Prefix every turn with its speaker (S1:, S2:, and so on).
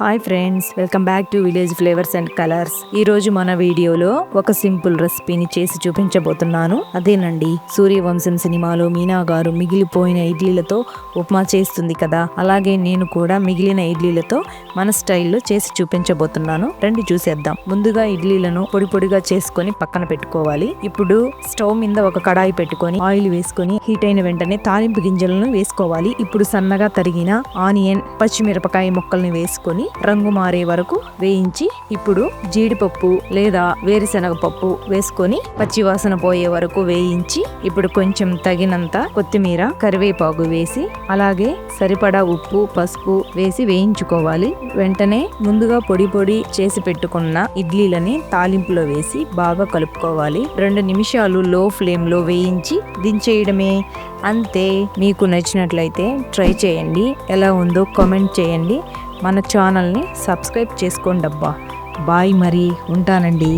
S1: Hi friends, welcome back to village flavours and colours. ఈ రోజు మన వీడియోలో ఒక సింపుల్ రెసిపీని చేసి చూపించబోతున్నాను. అదేనండి, సూర్యవంశం సినిమాలో మీనా గారు మిగిలిపోయిన ఇడ్లీలతో ఉప్మా చేస్తుంది కదా, అలాగే నేను కూడా మిగిలిన ఇడ్లీలతో మన స్టైల్లో చేసి చూపించబోతున్నాను. రండి చూసేద్దాం. ముందుగా ఇడ్లీలను పొడి పొడిగా చేసుకొని పక్కన పెట్టుకోవాలి. ఇప్పుడు స్టవ్ మీద ఒక కడాయి పెట్టుకొని ఆయిల్ వేసుకొని హీట్ అయిన వెంటనే తాలింపు గింజలను వేసుకోవాలి. ఇప్పుడు సన్నగా తరిగిన ఆనియన్, పచ్చిమిరపకాయ ముక్కల్ని వేసుకొని రంగు మారే వరకు వేయించి, ఇప్పుడు జీడిపప్పు లేదా వేరుశనగ పప్పు వేసుకొని పచ్చివాసన పోయే వరకు వేయించి, ఇప్పుడు కొంచెం తగినంత కొత్తిమీర, కరివేపాకు వేసి, అలాగే సరిపడా ఉప్పు, పసుపు వేసి వేయించుకోవాలి. వెంటనే ముందుగా పొడి పొడి చేసి పెట్టుకున్న ఇడ్లీలని తాలింపులో వేసి బాగా కలుపుకోవాలి. 2 నిమిషాలు లో ఫ్లేమ్ లో వేయించి దించేయడమే. అంతే. మీకు నచ్చినట్లయితే ట్రై చేయండి. ఎలా ఉందో కామెంట్ చేయండి. మన ఛానల్ని సబ్స్క్రైబ్ చేసుకోండి అబ్బా. బాయ్, మరి ఉంటానండి.